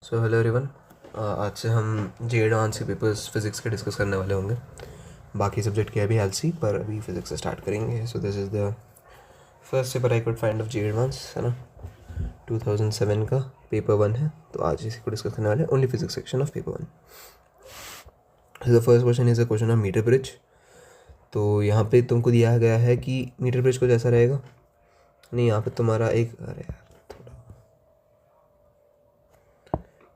So hello everyone, आज से हम जे एडवांस के पेपर्स फिज़िक्स के डिस्कस करने वाले होंगे। बाकी सब्जेक्ट के अभी एलसी, पर अभी फिज़िक्स से स्टार्ट करेंगे। So this is the first paper I could find of J advance, है ना। 2007 का पेपर 1 है, तो आज इसी को डिस्कस करने वाले हैं, only physics section of paper 1। The first question is a question of metre bridge. तो यहाँ पे तुमको दिया गया है कि मीटर ब्रिज को जैसा रहेगा, नहीं यहाँ पे तुम्हारा एक, अरे यार थोड़ा,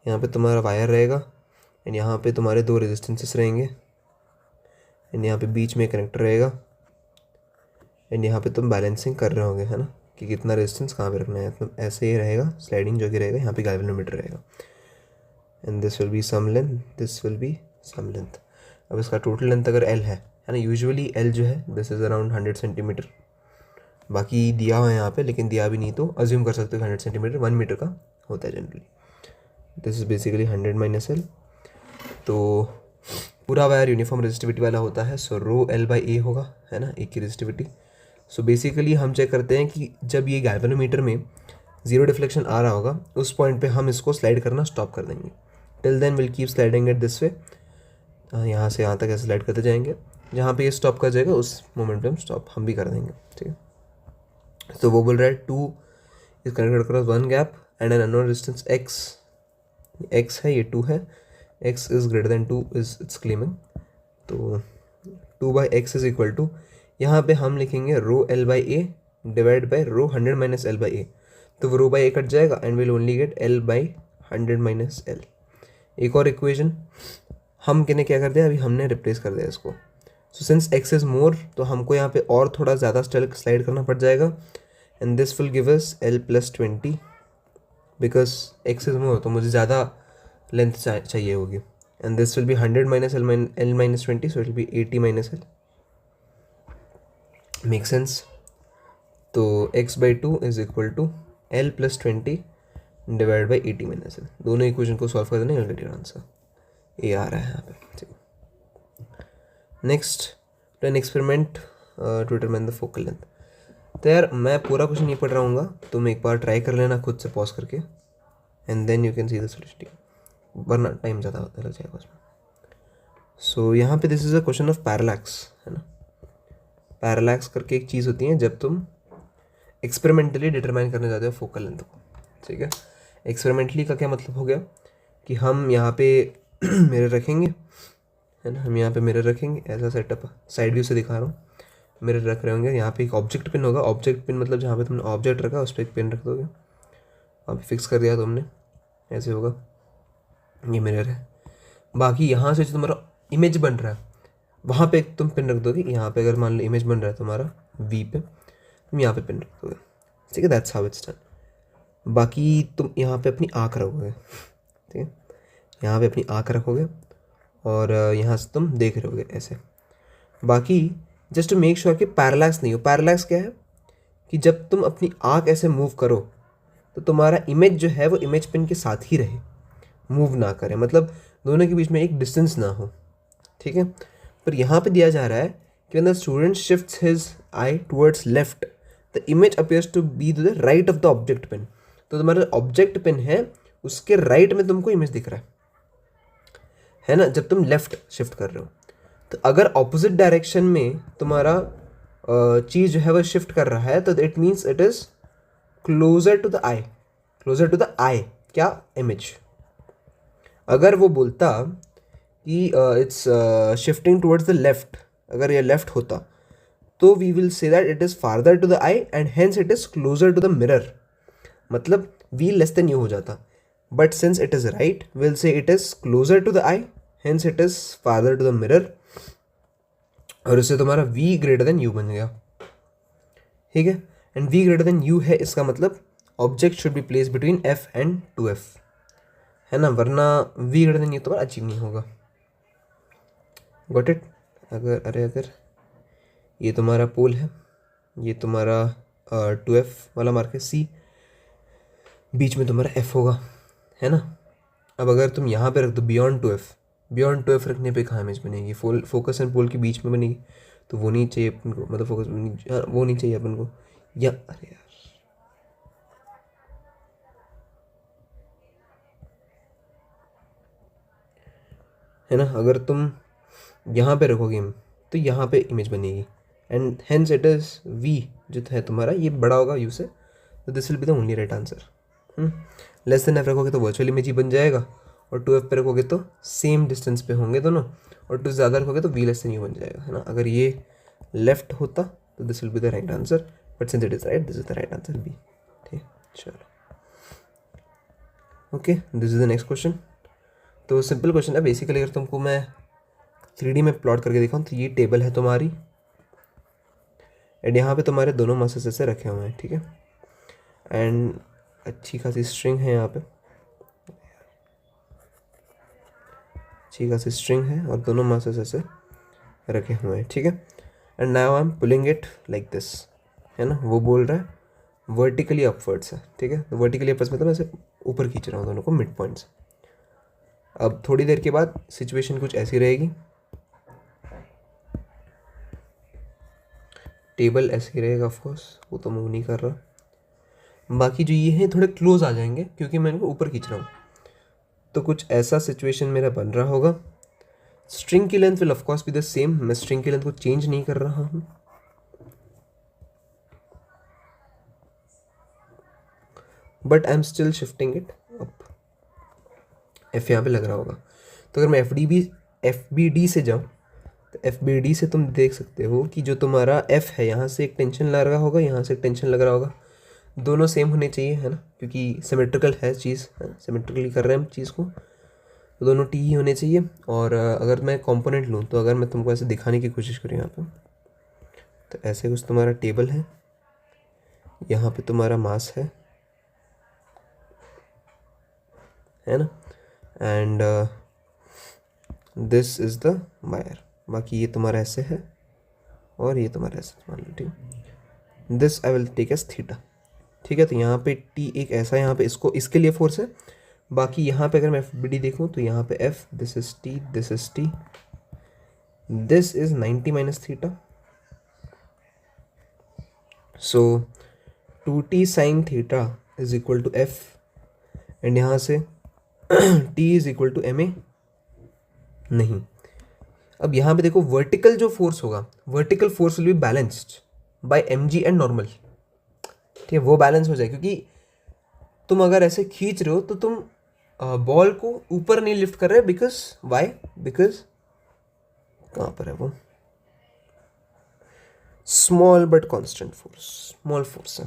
यहाँ पे तुम्हारा वायर रहेगा एंड यहाँ पे तुम्हारे दो रेजिस्टेंसेस रहेंगे एंड यहाँ पे बीच में कनेक्टर रहेगा एंड यहाँ पे तुम बैलेंसिंग कर रहे होगे, है ना, कि कितना रेजिस्टेंस कहाँ पे रखना है। तो ऐसे ही रहेगा, स्लाइडिंग जो कि रहेगा, यहाँ पे गैल्वेनोमीटर रहेगा and this will be some length, this will be some length. अब इसका टोटल लेंथ अगर एल है ना, यूजुअली एल जो है दिस इज़ अराउंड 100 सेंटीमीटर। बाकी दिया हुआ है यहाँ पे, लेकिन दिया भी नहीं तो अज्यूम कर सकते हो 100 सेंटीमीटर 1 मीटर का होता है generally. This is basically 100 minus L. तो पूरा वायर यूनिफॉर्म रेजिस्टिविटी वाला होता है, सो रो एल बाई ए होगा, है ना, एक की रेजिस्टिविटी। सो बेसिकली हम चेक करते हैं कि जब ये गैल्वेनोमीटर में जीरो डिफ्लेक्शन आ रहा होगा, उस पॉइंट पे हम इसको स्लाइड करना स्टॉप कर देंगे। Till then will keep sliding it this way, यहाँ से यहाँ तक ऐसे स्लाइड करते जाएंगे। जहाँ पे ये स्टॉप कर जाएगा उस मोमेंट पे हम स्टॉप हम भी कर देंगे, ठीक है। तो वो बोल रहा है 2 is connected across 1 gap and an unknown resistance x है, ये 2 है, x is greater than 2 is it's claiming. तो 2/x इज इक्वल टू, यहाँ पे हम लिखेंगे rho L by A divide by rho 100 minus L by A. तो वो रो बाई ए कट जाएगा and will only get L by 100 minus L. एक और इक्वेशन हम क्या कर दिया, अभी हमने रिप्लेस कर दिया इसको। So since x is more, तो हमको यहाँ पे और थोड़ा ज़्यादा स्लाइड करना पड़ जाएगा and this will give us l plus 20 because x is more, तो मुझे ज़्यादा लेंथ चाहिए होगी and this will be 100 minus L minus 20, so it will be 80 minus L. Make sense. तो x by 2 is equal to L plus 20 divide by 80 minus L. दोनों equation को solve कर देना, you'll get your आंसर। ये आ रहा है यहाँ पे, ठीक। Next, two an experiment to determine the focal length. तो यार मैं पूरा क्वेश्चन नहीं पढ़ रहा हूँ, तुम एक बार ट्राई कर लेना खुद से पॉज करके and then you can see the solution, वरना टाइम ज़्यादा लग जाएगा उसमें। सो यहाँ पे this is a question of parallax, है ना। पैरालैक्स करके एक चीज़ होती है जब तुम एक्सपेरिमेंटली डिटरमाइन करने जाते हो फोकल लेंथ को, ठीक है। एक्सपेरिमेंटली का क्या मतलब हो गया कि हम यहाँ पे मिरर रखेंगे, है ना, हम यहाँ पे मिरर रखेंगे, ऐसा सेटअप साइड व्यू से दिखा रहा हूँ। मिरर रख रहे होंगे, यहाँ पे एक ऑब्जेक्ट पिन होगा। ऑब्जेक्ट पिन मतलब जहाँ पे तुमने ऑब्जेक्ट रखा उस पर एक पिन रख दोगे, वहाँ पे फिक्स कर दिया तुमने, ऐसे होगा, ये मिरर है। बाकी यहाँ से जो तुम्हारा इमेज बन रहा है वहाँ पे एक तुम पिन रख दोगे। यहाँ पे अगर मान लो इमेज बन रहा है तुम्हारा वी पे, तुम यहाँ पे पिन रख दोगे, ठीक है। That's how it's done. बाकी तुम यहाँ पे अपनी आँख रखोगे, ठीक है, यहाँ पे अपनी आँख रखोगे और यहाँ से तुम देख रहे होगे ऐसे। बाकी जस्ट टू मेक श्योर कि पैरालैक्स नहीं हो। पैरालैक्स क्या है कि जब तुम अपनी आँख ऐसे मूव करो तो तुम्हारा इमेज जो है वो इमेज पिन के साथ ही रहे, मूव ना करे, मतलब दोनों के बीच में एक डिस्टेंस ना हो, ठीक है। पर यहाँ पे दिया जा रहा है कि when the student shifts his eye towards left, the image appears to be to the right of the object pin. तो तुम्हारा ऑब्जेक्ट पिन है उसके राइट में तुमको इमेज दिख रहा है ना, जब तुम लेफ्ट शिफ्ट कर रहे हो। तो अगर ऑपोजिट डायरेक्शन में तुम्हारा चीज़ जो है वो शिफ्ट कर रहा है, तो it means it is closer to the eye, closer to the eye, क्या, इमेज। अगर वो बोलता कि it's shifting towards the left, अगर ये लेफ्ट होता तो we will say that it is farther to the eye and hence it is closer to the mirror, मतलब वी लेस देन यू हो जाता। But since it is right, will say it is closer to the I, hence it is farther to the mirror, और उससे तुम्हारा v greater than u बन गया, ठीक है। And v greater than u है, इसका मतलब object should be place between f and 2f, है ना, वरना v ग्रेटर देन u तुम्हारा अचीव नहीं होगा। Got it. अगर ये तुम्हारा पोल है, ये तुम्हारा 2f वाला मार्क है c, बीच में तुम्हारा f होगा, है ना। अब अगर तुम यहाँ पे रख दो बियॉन्ड 2f रखने पे कहाँ इमेज बनेगी, फोकस एंड पोल के बीच में बनेगी, तो वो नहीं चाहिए अपन को, मतलब फोकस वो नहीं चाहिए अपन को। या अरे यार, है ना। अगर तुम यहाँ पे रखोगे तो यहाँ पे इमेज बनेगी, and hence it is v जो है तुम्हारा ये बड़ा होगा u से, तो this will be the only right answer. Less than f रखोगे तो वर्चुअल इमेज ही बन जाएगा, और 2f पे रखोगे तो सेम डिस्टेंस पे होंगे दोनों, और 2 से ज़्यादा रखोगे तो v लेस देन u बन जाएगा, है ना। अगर ये लेफ्ट होता तो this will be the right answer, but since it is right this is the right answer b। ठीक, चलो okay, this is the next question. तो सिंपल क्वेश्चन है बेसिकली। अगर तुमको मैं 3D में प्लॉट करके दिखाऊँ तो ये टेबल है तुम्हारी, एंड यहाँ पे तुम्हारे दोनों मासेस ऐसे रखे हुए हैं, ठीक है, एंड अच्छी खासी स्ट्रिंग है यहाँ पे, अच्छी खासी स्ट्रिंग है और दोनों मासेस ऐसे रखे हुए हैं, ठीक है। And now I am pulling it like this, है ना। वो बोल रहा है वर्टिकली अपवर्ड्स है, ठीक है। तो वर्टिकली अपवर्ड्स मतलब मैं ऐसे ऊपर खींच रहा हूँ दोनों को मिड पॉइंट से। अब थोड़ी देर के बाद सिचुएशन कुछ ऐसी रहेगी, टेबल ऐसे ही रहेगा, ऑफकोर्स वो तो मूव नहीं कर रहा। बाकी जो ये हैं थोड़े क्लोज आ जाएंगे क्योंकि मैं इनको ऊपर खींच रहा हूँ, तो कुछ ऐसा सिचुएशन मेरा बन रहा होगा। स्ट्रिंग की length will of course be the same, मैं स्ट्रिंग की लेंथ को चेंज नहीं कर रहा हूँ, but I am still shifting it up. F यहाँ पे लग रहा होगा, तो अगर मैं एफ बी डी से जाऊँ तो एफ बी डी से तुम देख सकते हो कि जो तुम्हारा एफ है यहाँ से एक टेंशन लग रहा होगा, यहाँ से एक टेंशन लग रहा होगा, दोनों सेम होने चाहिए, है ना, क्योंकि सिमेट्रिकल है चीज़, सिमेट्रिकली कर रहे हैं हम चीज़ को, तो दोनों टी ही होने चाहिए। और अगर मैं कंपोनेंट लूँ तो अगर मैं तुमको ऐसे दिखाने की कोशिश करूँ यहाँ पे, तो ऐसे कुछ तुम्हारा टेबल है, यहाँ पे तुम्हारा मास है ना, and this is the wire. बाकी ये तुम्हारा ऐसे है और ये तुम्हारा ऐसे मान लो, ठीक। This I will take as theta, ठीक है। तो यहाँ पे टी एक ऐसा, यहाँ पे इसको इसके लिए फोर्स है। बाकी यहाँ पे अगर मैं एफ बी डी देखूँ तो यहाँ पे F, this is T, this is T, this is 90 minus theta, so 2t sine theta is equal to F, and यहाँ से t is equal to M A नहीं। अब यहाँ पे देखो वर्टिकल जो फोर्स होगा, vertical force will be balanced by M G and normal, ठीक है, वो बैलेंस हो जाए, क्योंकि तुम अगर ऐसे खींच रहे हो तो तुम बॉल को ऊपर नहीं लिफ्ट कर रहे, बिकॉज वाई, बिकॉज कहाँ पर है वो small but constant force, small force है,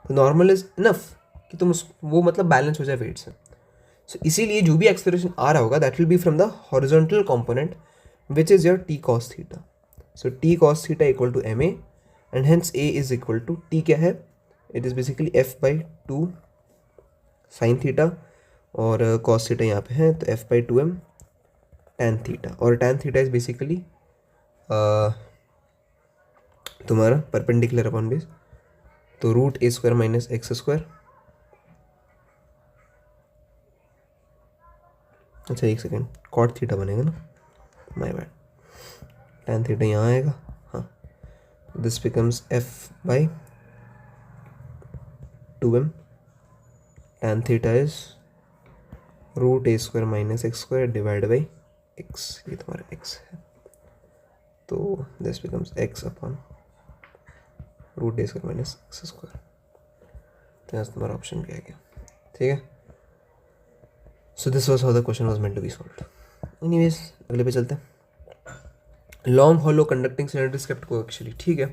तो नॉर्मल इज इनफ कि तुम वो मतलब बैलेंस हो जाए वेट से। सो इसीलिए जो भी एक्सेलरेशन आ रहा होगा that will be from the horizontal component which is your T cos theta. So T cos theta equal to M A, and hence A is equal to T क्या है, it is basically F by two sine theta, और cos theta यहाँ पे है तो F by two M tan theta, और tan theta is basically तुम्हारा perpendicular upon base, तो root A square minus X square. अच्छा एक सेकेंड, कॉट थीटा बनेगा ना, माय बैड, टैन थीटा यहाँ आएगा, हाँ, this becomes F by two M tan theta is root A square minus X square divide by X, ये तुम्हारा X है, तो this becomes X upon root A square minus X square. तो यहाँ तुम्हारा ऑप्शन क्या गया, ठीक है। So this was how the question was meant to be solved. Anyways अगले पे चलते हैं। Long hollow conducting cylinder is kept coaxially, ठीक है।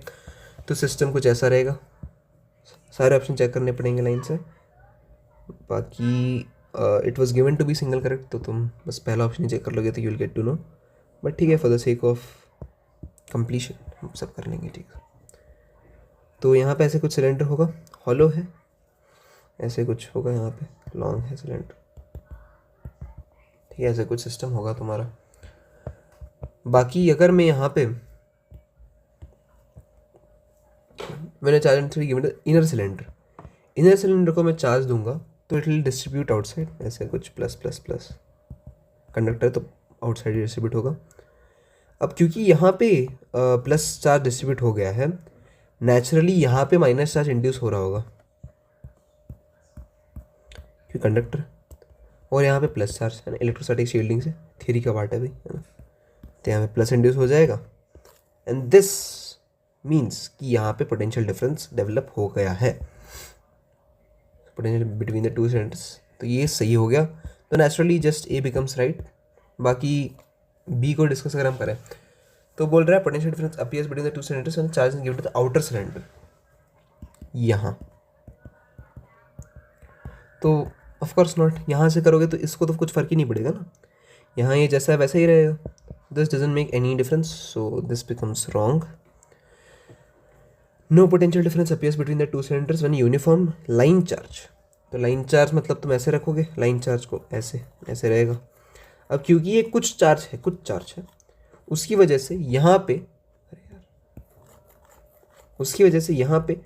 तो सिस्टम कुछ ऐसा रहेगा, सारे ऑप्शन चेक करने पड़ेंगे लाइन से। बाकी it was given to be single correct, तो तुम बस पहला ऑप्शन ही चेक कर लोगे तो you will get to know, but ठीक है, for the sake of completion हम सब कर लेंगे, ठीक है। तो यहाँ पे ऐसे कुछ सिलेंडर होगा, हॉलो है, ऐसे कुछ होगा, यहाँ पे लॉन्ग है सिलेंडर, ठीक है, ऐसे कुछ सिस्टम होगा तुम्हारा। बाकी अगर मैं यहाँ पे मैंने charge three given inner cylinder को मैं चार्ज दूंगा तो इट विल डिस्ट्रीब्यूट आउटसाइड, ऐसे कुछ प्लस प्लस प्लस कंडक्टर तो आउटसाइड डिस्ट्रीब्यूट होगा। अब क्योंकि यहाँ पे प्लस चार्ज डिस्ट्रीब्यूट हो गया है, नेचुरली यहाँ पे माइनस चार्ज इंड्यूस हो रहा होगा क्योंकि कंडक्टर, और यहाँ पे प्लस चार्ज है ना इलेक्ट्रोस्टैटिक शील्डिंग से, थ्योरी का पार्ट है भाई, है ना। तो यहाँ पे प्लस इंड्यूस हो जाएगा एंड दिस मीन्स कि यहाँ पे पोटेंशियल डिफरेंस डेवलप हो गया है, potential between the two cylinders. तो ये सही हो गया, तो naturally just A becomes right. बाकी बी को डिस्कस अगर हम करें तो बोल रहा है potential difference appears between the two cylinders when charge is given to the outer cylinder. यहाँ तो ऑफ कोर्स नॉट, यहाँ से करोगे तो इसको तो कुछ फर्क ही नहीं पड़ेगा ना, यहाँ ये जैसा है वैसा ही रहेगा। This doesn't make any difference, so this becomes wrong. No potential difference appears between the two cylinders when uniform line charge. तो लाइन चार्ज मतलब तुम ऐसे रखोगे, लाइन चार्ज को ऐसे ऐसे रहेगा। अब क्योंकि ये कुछ चार्ज है उसकी वजह से यहाँ पे, अरे यार, उसकी वजह से यहाँ पे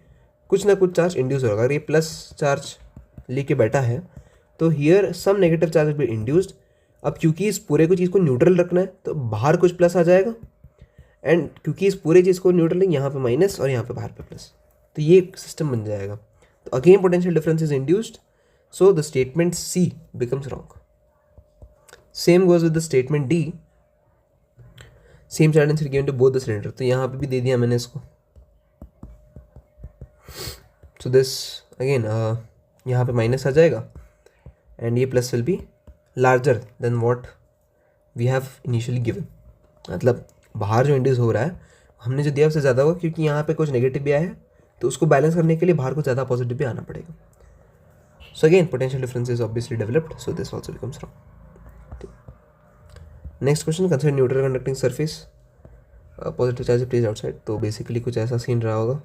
कुछ ना कुछ चार्ज इंड्यूस होगा। अगर ये प्लस चार्ज लेके बैठा है तो here some negative charge be induced. अब क्योंकि इस पूरे को चीज़ को न्यूट्रल रखना है तो बाहर कुछ प्लस आ जाएगा, एंड क्योंकि इस पूरे चीज़ को न्यूट्रल है, यहाँ पे माइनस और यहाँ पे बाहर पे प्लस, तो ये सिस्टम बन जाएगा। तो again potential difference is induced, so the statement C becomes wrong. Same goes with the statement D, same charge density given to both the cylinder. तो यहाँ पे भी दे दिया मैंने इसको। सो दिस अगेन यहाँ पे माइनस आ जाएगा एंड ये plus will be larger than what we have initially given. मतलब बाहर जो इंड्यूस हो रहा है हमने जो दिया उससे ज़्यादा होगा, क्योंकि यहाँ पे कुछ नेगेटिव भी आया है तो उसको बैलेंस करने के लिए बाहर को ज़्यादा पॉजिटिव भी आना पड़ेगा। So again potential difference is obviously developed, so this also becomes wrong. Next question, consider neutral conducting surface, positive charge place outside. तो बेसिकली कुछ ऐसा सीन रहा होगा,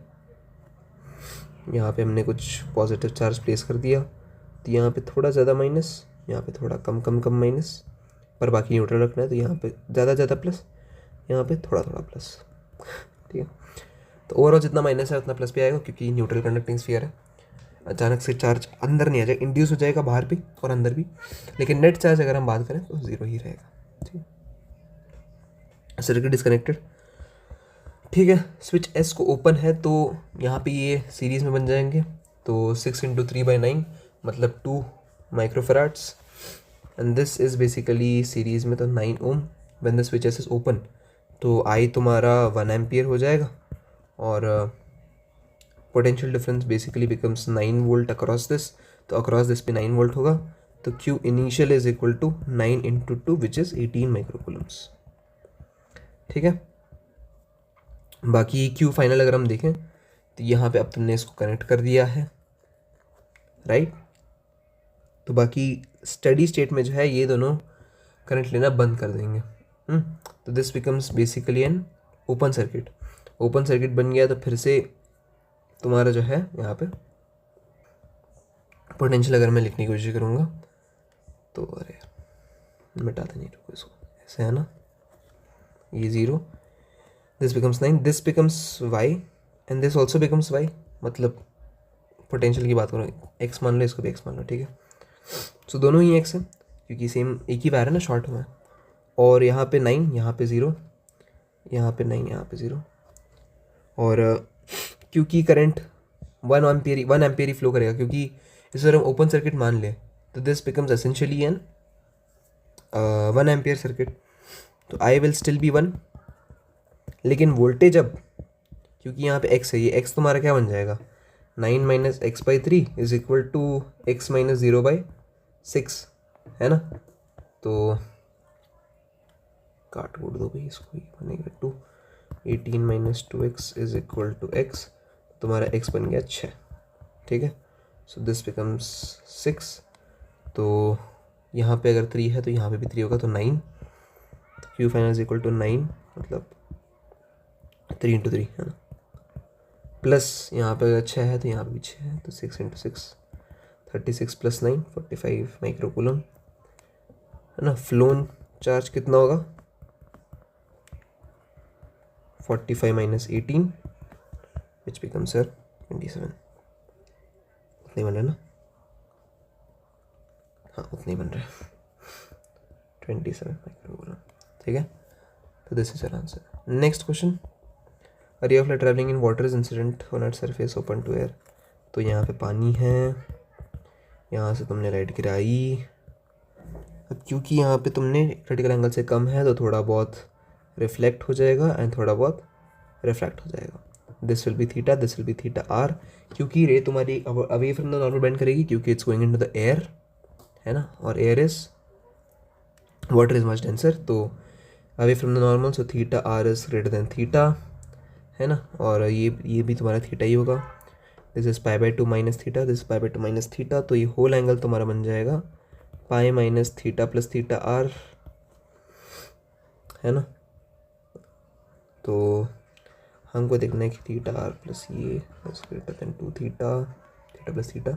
यहाँ पे हमने कुछ पॉजिटिव चार्ज प्लेस कर दिया, तो यहाँ पे थोड़ा ज़्यादा माइनस, यहाँ पे थोड़ा कम माइनस, पर बाकी न्यूट्रल रखना है तो यहाँ पे ज़्यादा प्लस, यहाँ पे थोड़ा प्लस, ठीक है। तो ओवरऑल जितना माइनस है उतना प्लस भी आएगा, क्योंकि न्यूट्रल कंडक्टिंग स्फीयर है। अचानक से चार्ज अंदर नहीं आ जाएगा, इंड्यूस हो जाएगा बाहर भी और अंदर भी, लेकिन नेट चार्ज अगर हम बात करें तो 0 ही रहेगा, ठीक है। सर्किट डिस्कनेक्टेड, ठीक है। स्विच एस को ओपन है तो यहाँ पे ये सीरीज़ में बन जाएंगे, तो 6 × 3/9 मतलब 2 microfarads, and this is basically series में तो 9 ohm. When the switch S is open तो आई तुम्हारा 1 एम्पियर हो जाएगा, और potential difference basically becomes 9 volt across this, तो अक्रॉस दिस पे 9 वोल्ट होगा, तो Q initial is equal to 9 × 2 which is 18 microcoulombs, ठीक है। बाकी Q फाइनल अगर हम देखें तो यहाँ पे अब तुमने इसको कनेक्ट कर दिया है, राइट। तो बाकी स्टडी स्टेट में जो है ये दोनों करंट लेना बंद कर देंगे। तो this becomes basically an open circuit. Open circuit बन गया तो फिर से तुम्हारा जो है यहाँ पे पोटेंशियल अगर मैं लिखने की कोशिश करूँगा तो, अरे मिटाते नहीं, रुको इसको, ऐसे है ना, ये 0, this becomes 9, this becomes y and this also becomes y। मतलब पोटेंशियल की बात करो, x मान लो, इसको भी x मान लो, ठीक है। सो दोनों ही x है क्योंकि सेम एक ही वायर है ना, शॉर्ट हुआ है। और यहाँ पे 9, यहाँ पे 0, यहाँ पे 9, यहाँ पे 0, और क्योंकि करंट 1 एम्पियर ही फ्लो करेगा, क्योंकि इस अगर हम ओपन सर्किट मान ले तो this becomes essentially an 1 ampere circuit, तो आई विल स्टिल बी 1, लेकिन वोल्टेज अब क्योंकि यहाँ पे x है, ये x तुम्हारा क्या बन जाएगा, 9 - x/3 is equal to x - 0/6, है ना। तो काट कूट दो भाई इसको, ही बनेगा 2, 18 - 2x is equal to x, तुम्हारा x बन गया 6, ठीक है। सो दिस बिकम्स 6, तो यहाँ पे अगर 3 है तो यहाँ पे भी 3 होगा, तो 9, तो Q final is equal to 9, मतलब 3 × 3, है ना, प्लस यहाँ पे अगर 6 है तो यहाँ पे भी 6 है, तो 6 × 6 36 + 9 45 माइक्रोकूलम, है ना। फ्लोन चार्ज कितना होगा, 45 - 18 विच बिकम्स 27, उतने बन रहे ना, हाँ उतने बन रहे, 27 माइक्रोकूलम, ठीक है। तो this is your answer. Next question, a ray of light travelling in water is incident on its surface open to air. तो यहाँ पे पानी है, यहाँ से तुमने लाइट गिराई, अब क्योंकि यहाँ पे तुमने क्रिटिकल एंगल से कम है तो थोड़ा बहुत रिफ्लेक्ट हो जाएगा एंड थोड़ा बहुत रिफ्रैक्ट हो जाएगा. This will be theta, this will be theta R. क्योंकि रे तुम्हारी away from the normal bend करेगी क्योंकि it's going into the air, है ना, और air is water is much denser. तो away from the normal, so theta R is greater than theta, है ना. और ये भी तुम्हारा थीटा ही होगा. This is pi by two minus theta, this pi by two minus theta. तो ये होल एंगल तुम्हारा बन जाएगा pi minus theta plus theta R, है ना. तो हमको देखना है कि थीटा आर प्लस ये is greater than two theta, theta plus theta,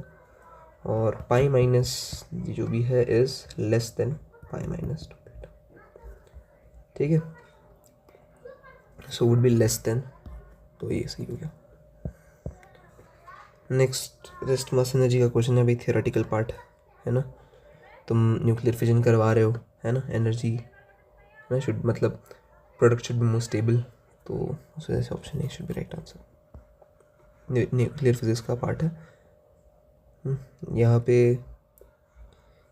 और पाई माइनस ये जो भी है is less than pi minus two theta. ठीक है, so would be less than. तो ये सही हो गया. नेक्स्ट रेस्ट मास एनर्जी का क्वेश्चन है भाई, थियोरेटिकल पार्ट है ना. तुम न्यूक्लियर फिजन करवा रहे हो, है ना. एनर्जी ना शुड मतलब product should be more stable. तो उस वजह से option A should be right answer. Nuclear physics का पार्ट है. यहाँ पे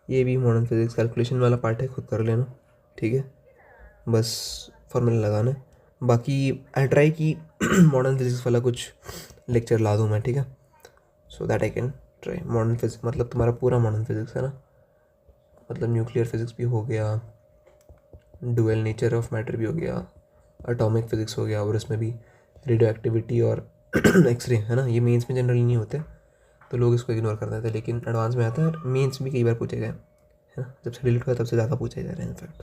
ये भी मॉडर्न फिजिक्स कैलकुलेशन वाला पार्ट है, खुद कर लेना. ठीक है, बस फॉर्मूला लगाना है. बाकी आई ट्राई कि मॉडर्न फिजिक्स वाला कुछ लेक्चर ला दूँ मैं. ठीक है, so that I can try. Modern physics मतलब तुम्हारा पूरा मॉडर्न फिजिक्स है ना, मतलब न्यूक्लियर फिजिक्स भी हो गया, डुअल नेचर ऑफ मैटर भी हो गया, एटॉमिक फिजिक्स हो गया, और उसमें भी रेडियो एक्टिविटी और एक्सरे, है ना. ये मेंस में जनरली नहीं होते तो लोग इसको इग्नोर कर देते हैं, लेकिन एडवांस में आता है और मेंस भी कई बार पूछे गए, है ना. जब से डिलीट हुआ तब से ज़्यादा पूछे जा रहे हैं इनफैक्ट.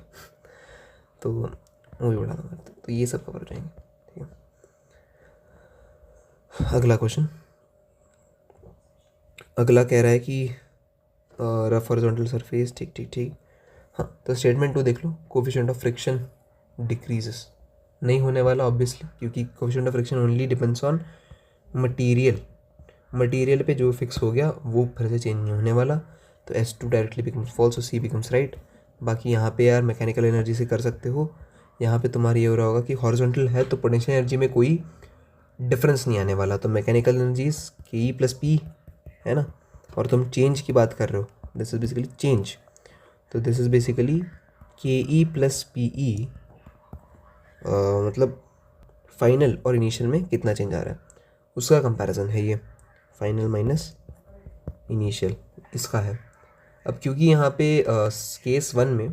तो वो भी बढ़ा दूँगा. तो ये सब कवर हो जाएंगे. ठीक है, अगला क्वेश्चन. अगला कह रहा है कि रफ हॉरिजॉन्टल सरफेस. ठीक ठीक ठीक. हाँ, तो स्टेटमेंट 2 देख लो. Coefficient of friction decreases. नहीं होने वाला ऑब्वियसली, क्योंकि coefficient of friction only depends on material. Material पे जो फिक्स हो गया वो फिर से चेंज नहीं होने वाला. तो S2 डायरेक्टली बिकम्स फॉल्स, सो C बिकम्स राइट. बाकी यहाँ पे यार मैकेनिकल एनर्जी से कर सकते हो. यहाँ पे तुम्हारी ये हो रहा होगा कि हॉरिजॉन्टल है तो पोटेंशियल एनर्जी में कोई डिफरेंस नहीं आने वाला. तो मैकेनिकल एनर्जीज के ई प्लस पी, है ना. और तुम चेंज की बात कर रहे हो, दिस इज बेसिकली चेंज. तो दिस इज बेसिकली के ई प्लस पी ई, मतलब फाइनल और इनिशियल में कितना चेंज आ रहा है उसका कंपैरिजन है ये. फाइनल माइनस इनिशियल इसका है. अब क्योंकि यहाँ पे केस 1 में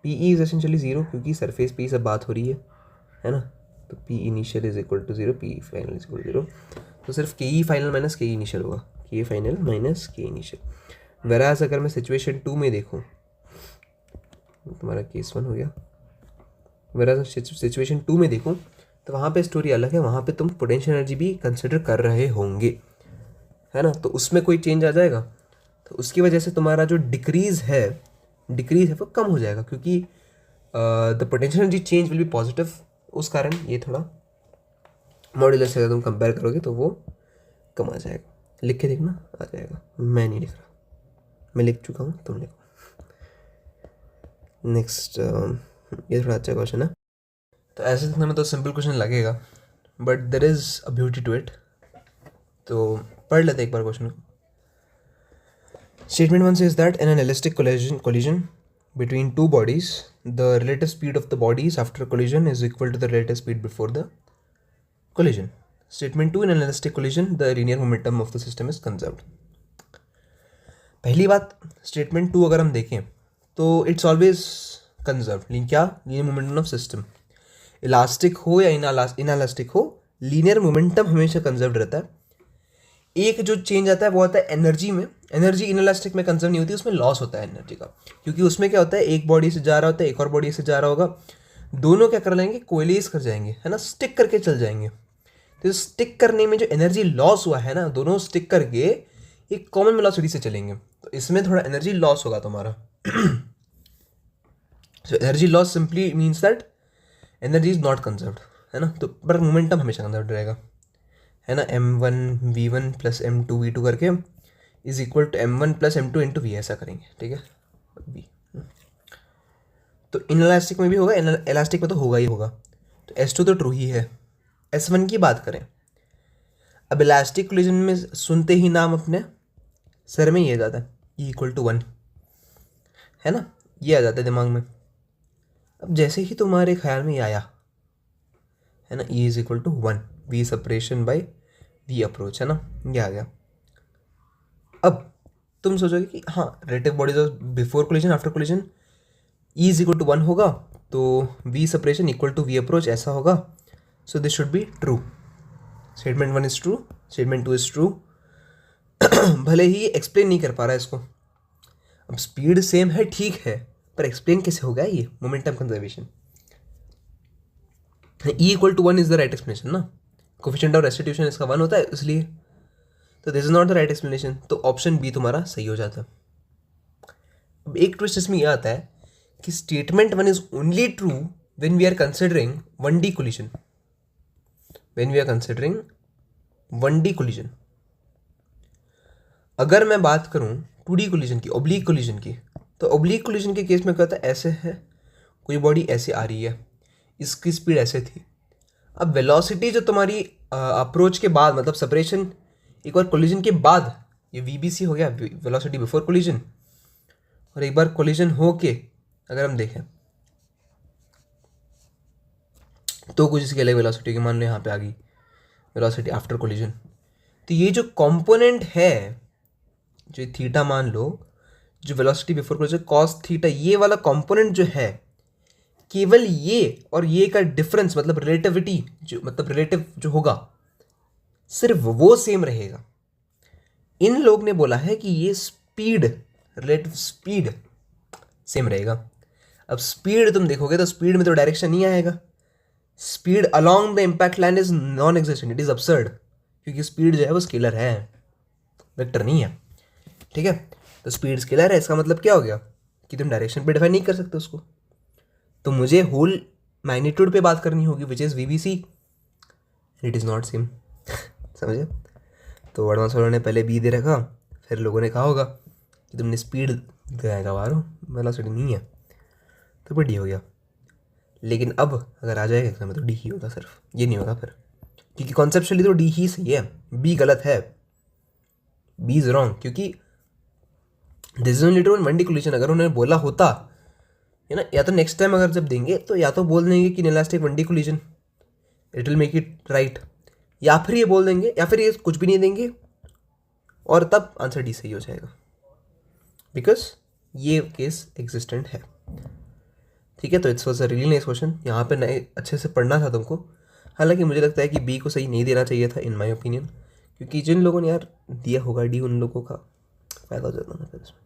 P E is essentially zero, क्योंकि सरफेस पे सब बात हो रही है ना. तो P initial is equal to zero, P final is equal to zero. तो सिर्फ के ई फाइनल माइनस के ई इनिशियल होगा, के फाइनल माइनस के इनिशियल. वेराज अगर मैं सिचुएशन 2 में देखूँ, तुम्हारा केस 1 हो गया, वेराज सिचुएशन 2 में देखूँ तो वहाँ पे स्टोरी अलग है. वहाँ पे तुम पोटेंशियल एनर्जी भी कंसिडर कर रहे होंगे, है ना. तो उसमें कोई चेंज आ जाएगा तो उसकी वजह से तुम्हारा जो डिक्रीज़ है वो कम हो जाएगा, क्योंकि the potential energy change will be positive. उस कारण ये थोड़ा मॉड्यूलर से अगर तुम कंपेयर करोगे तो वो कम आ जाएगा. लिख के देखना, आ जाएगा. मैं नहीं लिख रहा, मैं लिख चुका हूँ, तुम लिखो. नेक्स्ट, ये थोड़ा अच्छा क्वेश्चन है. तो ऐसे दिखने में तो सिंपल क्वेश्चन लगेगा, but there is a beauty to it. तो पढ़ लेते एक बार क्वेश्चन को. Statement 1 says that in an elastic collision between two bodies, the relative speed of the bodies after collision is equal to the relative speed before the collision. Statement 2, in an elastic collision, the linear momentum of the system is conserved. पहली बात, statement 2 अगर हम देखें तो it's always conserve. क्या? Linear momentum of system. Elastic हो या inelastic हो, लीनियर मोमेंटम हमेशा कंजर्व रहता है. एक जो चेंज आता है वो आता है एनर्जी में. एनर्जी इनइलास्टिक में कंजर्व नहीं होती, उसमें लॉस होता है एनर्जी का, क्योंकि उसमें क्या होता है, एक बॉडी से जा रहा होता है, एक और बॉडी से जा रहा होगा, दोनों क्या कर लेंगे, कोएलाइज कर जाएंगे, है ना, स्टिक करके चल जाएंगे. तो स्टिक करने में जो एनर्जी लॉस हुआ है ना, दोनों स्टिक करके एक कॉमन वेलोसिटी से चलेंगे, तो इसमें थोड़ा एनर्जी लॉस होगा तुम्हारा. So energy loss simply means that energy is not conserved, है ना. तो पर मोमेंटम हमेशा कंजर्व्ड रहेगा, है ना. m1v1 प्लस m2v2 करके is equal to m1 plus m2 into V, ऐसा करेंगे. ठीक है, v. तो इनइलास्टिक में भी होगा, इलास्टिक में तो होगा ही होगा. तो S2 तो ट्रू ही है. S1 की बात करें, अब इलास्टिक कोलिजन में सुनते ही नाम अपने सर में ये जाता है, E इक्वल टू 1, है ना. ये आ जाता है दिमाग में। अब जैसे ही तुम्हारे ख्याल में ये आया है ना, E is equal to 1 V separation by V approach, है ना, ये आ गया। अब तुम सोचोगे कि हाँ relative bodies of before collision after collision E is equal to 1 होगा, तो V separation equal to V approach ऐसा होगा, so this should be true. Statement 1 is true, statement 2 is true. भले ही एक्सप्लेन नहीं कर पा रहा है इसको। अब स्पीड सेम है, ठीक है, पर एक्सप्लेन कैसे होगा ये momentum conservation. E equal to 1 is the right explanation ना, कोफिशिएंट ऑफ रेस्टिट्यूशन इसका 1 होता है इसलिए, तो this is not the right explanation, तो ऑप्शन बी तुम्हारा सही हो जाता है। अब एक ट्विस्ट इसमें यह आता है कि statement 1 is only true when we are considering 1D collision, when we are considering 1D collision. अगर मैं बात करूं 2D कोलिजन की, ऑब्लिक कोलिजन की, तो ऑब्लिक कोलिजन के केस में क्या होता है, ऐसे है कोई बॉडी ऐसे आ रही है, इसकी स्पीड ऐसे थी। अब वेलोसिटी जो तुम्हारी अप्रोच के बाद, मतलब सेपरेशन एक बार कोलिजन के बाद, ये VBC हो गया, वेलोसिटी बिफोर कोलिजन, और एक बार कोलिजन हो के अगर हम देखें तो कुछ इसकी अलग वेलोसिटी की, मान लो यहाँ पे आ गई वेलोसिटी आफ्टर कोलिजन, तो ये जो कंपोनेंट है, जो थीटा मान लो, जो velocity before collision cos theta, ये वाला कंपोनेंट जो है, केवल ये और ये का डिफरेंस, मतलब रिलेटिविटी जो, मतलब रिलेटिव जो होगा, सिर्फ वो सेम रहेगा। इन लोग ने बोला है कि ये स्पीड, रिलेटिव स्पीड सेम रहेगा। अब स्पीड तुम देखोगे तो स्पीड में तो डायरेक्शन नहीं आएगा, speed along the impact line is non existent, it is absurd, क्योंकि स्पीड जो है वो स्केलर है, वेक्टर नहीं है, ठीक है। तो स्पीड स्केलर है, इसका मतलब क्या हो गया कि तुम डायरेक्शन पे डिफाइन नहीं कर सकते उसको, तो मुझे होल मैग्नीट्यूड पे बात करनी होगी, which is VBC, it is not same. समझे? तो एडवांस वालों ने पहले बी दे रखा, फिर लोगों ने कहा होगा कि तुमने स्पीड दिखाएगा बारो, वेलोसिटी नहीं है, तो फिर डी हो गया। लेकिन अब अगर आ जाएगा एग्जाम में तो डी ही होगा, सिर्फ ये नहीं होगा फिर, क्योंकि कॉन्सेप्चुअली तो डी ही सही है, बी गलत है, बी इज रॉन्ग, क्योंकि this is only true in 1D collision. अगर उन्होंने बोला होता है ना, या तो नेक्स्ट टाइम अगर जब देंगे तो या तो बोल देंगे कि elastic 1D collision, it will make it right, या फिर ये बोल देंगे, या फिर ये कुछ भी नहीं देंगे, और तब आंसर डी सही हो जाएगा, बिकॉज ये केस एग्जिस्टेंट है। ठीक है, तो it's was a really nice question, यहाँ पे नए अच्छे से पढ़ना था तुमको। हालांकि मुझे लगता है कि बी को सही नहीं देना चाहिए था इन माय ओपिनियन, क्योंकि जिन लोगों ने यार दिया होगा डी, उन लोगों का फ़ायदा हो जाता ना फिर इसमें,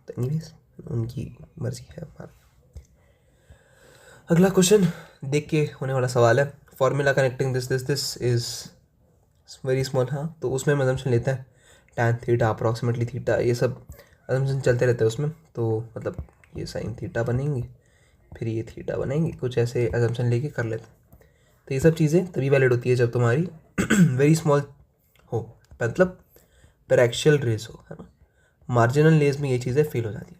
तो एनीवेज उनकी मर्जी है। हमारा अगला क्वेश्चन देख के होने वाला सवाल है, formula connecting this is very small. हाँ, तो उसमें हम असम्पशन लेते हैं tan थीटा अप्रॉक्सीमेटली थीटा, ये सब असम्पशन चलते रहते हैं उसमें, तो मतलब ये साइन थीटा बनेंगी, फिर ये थीटा बनेंगी, कुछ ऐसे असम्पशन लेके कर लेते हैं। तो ये सब चीज़ें तभी वैलिड होती है जब तुम्हारी वेरी स्मॉल हो, मतलब पैरेक्शियल रेस हो, है ना। मार्जिनल रेस में ये चीज़ें फेल हो जाती है।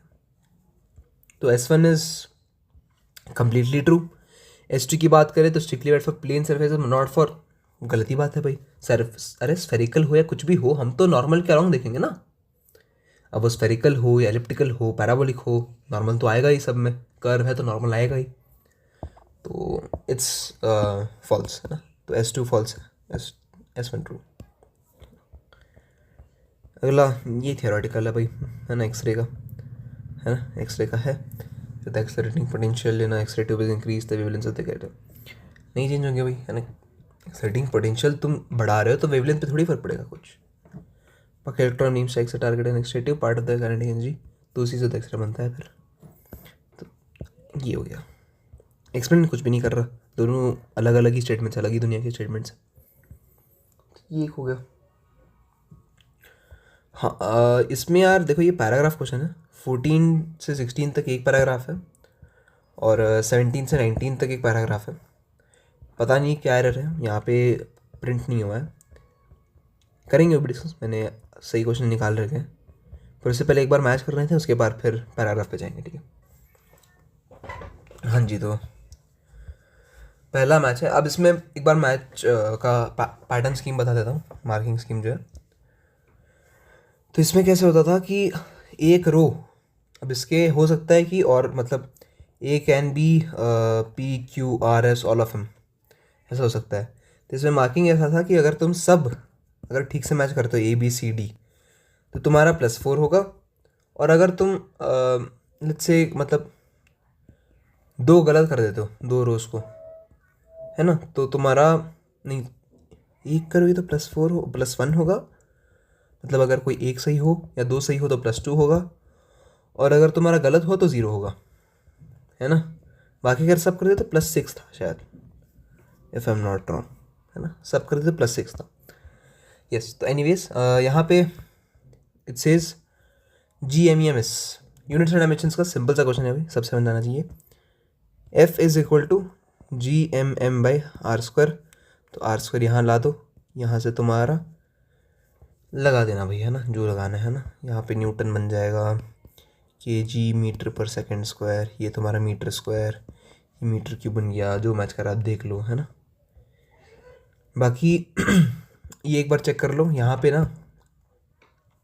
तो S1 is completely true. S2 की बात करें तो strictly valid for plane surface, not for, गलती बात है भाई, अरे स्फेरिकल हो या कुछ भी हो, हम तो नॉर्मल के अराउंड देखेंगे ना। अब वो स्फेरिकल हो या एलिप्टिकल हो, पैराबोलिक हो, नॉर्मल तो आएगा ही सब में, कर्व है तो नॉर्मल आएगा ही, तो इट्स फॉल्स, है ना। तो S2 फॉल्स है, S1 ट्रू। अगला ये थियोरेटिकल है भाई, है ना, एक्सरे का, है ना, एक्सरे का है। The accelerating potential in X-ray tube is increase the wavelength of the gas, नहीं चेंज होंगे भाई, है ना। एक्सेलरेटिंग पोटेंशियल तुम बढ़ा रहे हो तो वेवलेंथ पे थोड़ी फर्क पड़ेगा कुछ। बाकी electron beam strikes target and X-ray tube part of the current energy, तो उसी से तो एक्सरे बनता है फिर। तो ये हो गया, एक्सप्लेन कुछ भी नहीं कर रहा, दोनों अलग अलग ही स्टेटमेंट्स, अलग ही दुनिया के स्टेटमेंट्स। ये एक हो गया। हाँ, इसमें यार देखो ये पैराग्राफ क्वेश्चन है, 14 से 16 तक एक पैराग्राफ है, और 17 से 19 तक एक पैराग्राफ है। पता नहीं क्या एरर है, यहाँ पे प्रिंट नहीं हुआ है, करेंगे अभी डिस्कस, मैंने सही क्वेश्चन निकाल रखे हैं, पर उससे पहले एक बार मैच कर रहे थे, उसके बाद फिर पैराग्राफ पे जाएंगे, ठीक है। हाँ जी, तो पहला मैच है। अब इसमें एक बार मैच का पैटर्न स्कीम बता देता हूँ, मार्किंग स्कीम जो है। तो इसमें कैसे होता था कि एक रो अब इसके हो सकता है कि और मतलब A can be P Q R S all of them, ऐसा हो सकता है। तो इसमें मार्किंग ऐसा था कि अगर तुम सब अगर ठीक से मैच करते हो ए बी सी डी तो तुम्हारा +4 होगा, और अगर तुम लेट्स से मतलब दो गलत कर देते हो, दो रोज को, है ना, तो तुम्हारा नहीं, एक करोगे तो +4 हो, +1 होगा, मतलब अगर कोई एक सही हो या दो सही हो तो +2 होगा, और अगर तुम्हारा गलत हो तो 0 होगा, है ना। बाकी अगर सब कर देते तो +6 था शायद, if I am not wrong, है ना, सब कर देते +6 था। यस, तो एनीवेज यहाँ पे it says GMEMS, units and dimensions का सिंपल सा क्वेश्चन है भाई, सब समझ आना चाहिए। F is equal to GMM/r², तो r² यहाँ ला दो, यहाँ से तुम्हारा लगा देना भाई, है ना, जो लगाना है ना। यहाँ पे न्यूटन बन जाएगा, kg मीटर/सेकंड², ये तुम्हारा मीटर², ये मीटर क्यूब बन गया, जो मैच कर आप देख लो, है ना। बाकी ये एक बार चेक कर लो यहाँ पे ना,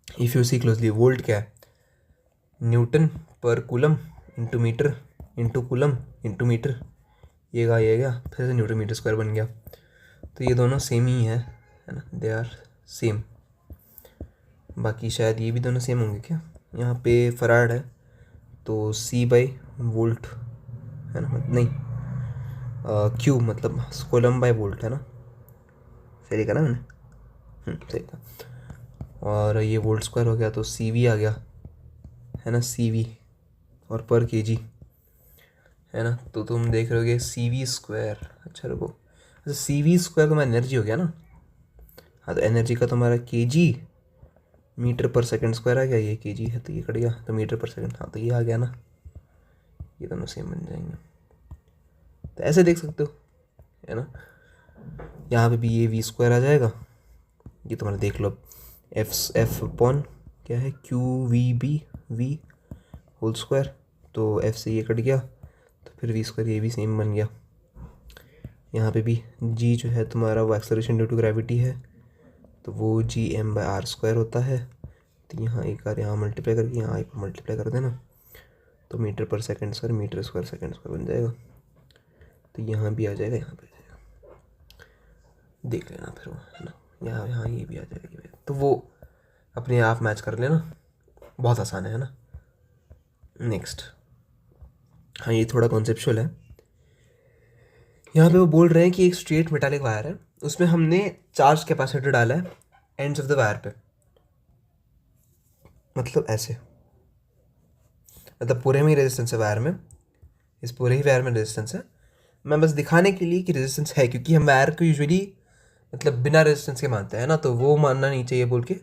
if you see closely, volt क्या है, newton per coulomb into metre into coulomb into metre, ये गया फिर से न्यूटन मीटर² बन गया। तो ये दोनों सेम ही है ना, दे आर सेम। बाकी शायद ये भी दोनों सेम होंगे क्या, यहाँ पे फराड है तो C/वोल्ट, है ना, नहीं क्यू मतलब कूलम/वोल्ट, है ना, सही लिखा ना मैंने, सही था। और ये वोल्ट² हो गया तो CV आ गया, है ना, CV, और पर kg, है ना। तो तुम देख रहे होगे CV², अच्छा रुको, अच्छा CV² तो मैं एनर्जी हो गया ना, हाँ तो एनर्जी का तुम्हारा kg मीटर/सेकंड² आ गया, ये kg है तो ये कट गया, तो मीटर/सेकंड, हाँ तो ये आ गया ना, ये दोनों सेम बन जाएंगे। तो ऐसे देख सकते हो, है ना। यहाँ पे भी ये V² आ जाएगा, ये तुम्हारा देख लो, F अपॉन क्या है, QVB होल², तो F से ये कट गया, तो फिर V², ये भी सेम बन गया। यहाँ पे भी G जो है तुम्हारा वो एक्सेलरेशन ड्यू टू ग्रेविटी है, तो वो GM/r² होता है। तो यहाँ एक बार यहाँ मल्टीप्लाई करके यहाँ एक मल्टीप्लाई कर देना, तो मीटर/सेकंड² मीटर²/सेकंड² बन जाएगा। तो यहाँ भी आ जाएगा, यहाँ पे आ जाएगा, देख लेना फिर वो, है ना, यहाँ यहाँ ये भी आ जाएगा, ये भी। तो वो अपने आप मैच कर लेना, बहुत आसान है ना। नेक्स्ट, हाँ ये थोड़ा कॉन्सेप्चुअल है। यहाँ पे वो बोल रहे हैं कि एक स्ट्रेट मेटालिक वायर है, उसमें हमने चार्ज कैपेसिटर डाला है एंड्स ऑफ द वायर पे, मतलब ऐसे, मतलब पूरे में ही रेजिस्टेंस है वायर में, इस पूरे ही वायर में रेजिस्टेंस है। मैं बस दिखाने के लिए कि रेजिस्टेंस है, क्योंकि हम वायर को यूजुअली मतलब बिना रेजिस्टेंस के मानते हैं ना, तो वो मानना नहीं चाहिए बोल के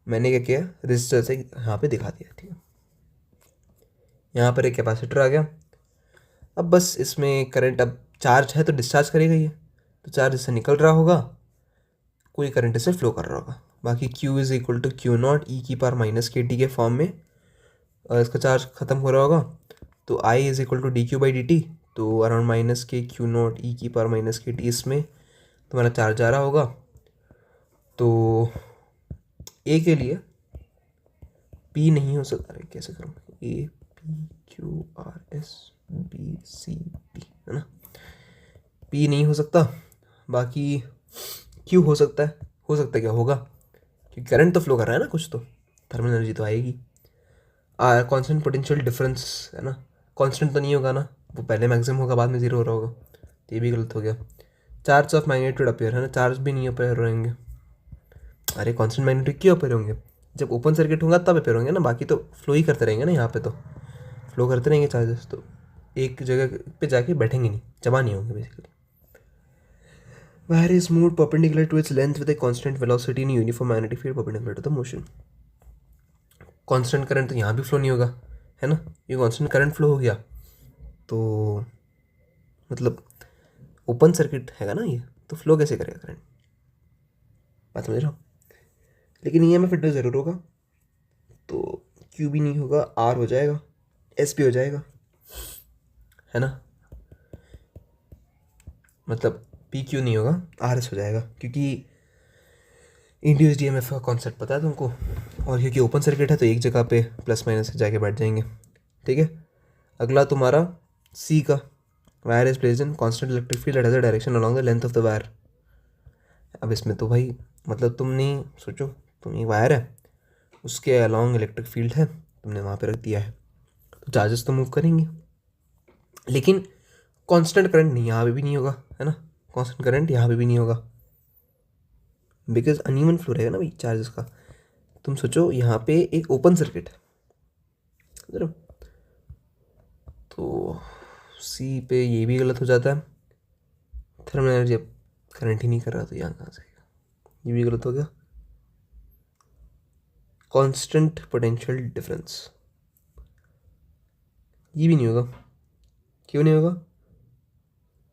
मैंने क्या किया, रेजिस्टेंस से यहाँ पे दिखा दिया, ठीक है। यहाँ पर एक कैपेसिटर आ गया, अब बस इसमें करंट, अब चार्ज है तो डिस्चार्ज करेगा ये, तो चार्ज इससे निकल रहा होगा, कोई करंट इससे फ्लो कर रहा होगा। बाकी Q is equal to Q0 e⁻⁻KT के फॉर्म में इसका चार्ज ख़त्म हो रहा होगा, तो I is equal to dQ/dt, तो अराउंड -K Q0 e⁻⁻KT, इसमें तुम्हारा चार्ज आ रहा होगा। तो A के लिए P नहीं हो सकता, अरे कैसे करूँ, APQRSBCD, है ना, P नहीं हो सकता, बाकी Q हो सकता है, क्या होगा, क्योंकि करंट तो फ्लो कर रहा है ना कुछ, तो थर्मल एनर्जी तो आएगी। कांस्टेंट पोटेंशियल डिफरेंस, है ना, कांस्टेंट तो नहीं होगा ना, वो पहले मैक्सिमम होगा बाद में 0 हो रहा होगा, तो ये भी गलत हो गया। चार्ज ऑफ मैग्नीट्यूड अपेयर, है ना, चार्ज भी नहीं अपेयर रहेंगे, अरे कांस्टेंट मैग्नीट्यूड क्यों अपेयर होंगे, जब ओपन सर्किट होगा तब अपेयर होंगे ना, बाकी तो फ्लो ही करते रहेंगे ना, यहाँ पे तो फ्लो करते रहेंगे चार्जेस, तो एक जगह पे जाके बैठेंगे नहीं, जमा नहीं होंगे basically. Wire is moved perpendicular to its length with a constant velocity in uniform magnetic field perpendicular to the motion. Constant current तो यहाँ भी फ्लो नहीं होगा, है ना, ये कांस्टेंट करंट फ्लो हो गया, तो मतलब ओपन सर्किट हैगा ना ये, तो फ्लो कैसे करेगा करंट, बात समझ रहा हो। लेकिन EMF इंडक्स ज़रूर होगा, तो Q भी नहीं होगा, R हो जाएगा, S भी हो जाएगा, है ना, मतलब PQ नहीं होगा, RS हो जाएगा, क्योंकि इंड्यूस डीएमएफ का कॉन्सेप्ट पता है तुमको, और क्योंकि ओपन सर्किट है तो एक जगह पे प्लस माइनस जाके बैठ जाएंगे, ठीक है। अगला तुम्हारा सी का, wire is placed in constant electric field at has a direction along the length of the wire. अब इसमें तो भाई मतलब तुमने सोचो, तुम एक वायर है, उसके अलोंग इलेक्ट्रिक फील्ड है, तुमने वहाँ पे रख दिया है, तो चार्जेस तो मूव करेंगे, लेकिन कांस्टेंट करंट नहीं, यहाँ पे भी नहीं होगा, है ना। कांस्टेंट करंट यहाँ पे भी नहीं होगा, बिकॉज अनइवन फ्लो रहेगा ना भाई चार्जेस का। तुम सोचो यहाँ पे एक ओपन सर्किट है, समझ रहे हो? तो सी पे ये भी गलत हो जाता है, थर्मल एनर्जी अब करंट ही नहीं कर रहा तो यहाँ कहाँ से आएगा, ये भी गलत हो गया। कांस्टेंट पोटेंशियल डिफरेंस, ये भी नहीं होगा, क्यों नहीं होगा?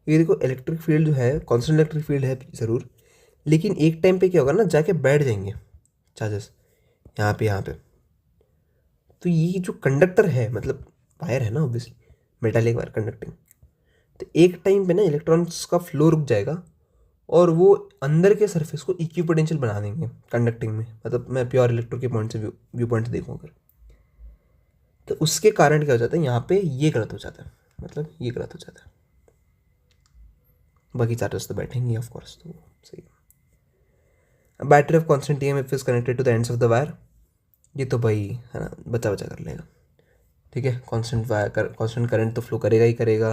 ये देखो इलेक्ट्रिक फील्ड जो है कांस्टेंट इलेक्ट्रिक फील्ड है ज़रूर, लेकिन एक टाइम पे क्या होगा ना, जाके बैठ जाएंगे चार्जेस यहाँ पे। तो ये जो कंडक्टर है, मतलब वायर है ना ऑब्वियसली, मेटालिक वायर कंडक्टिंग, तो एक टाइम पे ना इलेक्ट्रॉन्स का फ्लो रुक जाएगा और वो अंदर के सरफेस को इक्विपोटेंशियल बना देंगे कंडक्टिंग में। मतलब मैं प्योर इलेक्ट्रो के पॉइंट से व्यू पॉइंट से देखूँ अगर, तो उसके कारण क्या हो जाता है, यहाँ पे ये गलत हो जाता है, मतलब ये गलत हो जाता है। बाकी चार्जेस तो बैठेंगे ऑफ कोर्स, तो सही है। Battery of constant EMF is connected to the ends of the wire, ये तो भाई है ना, बचा बचा कर लेगा, ठीक है। कांस्टेंट करंट तो फ्लो करेगा ही करेगा,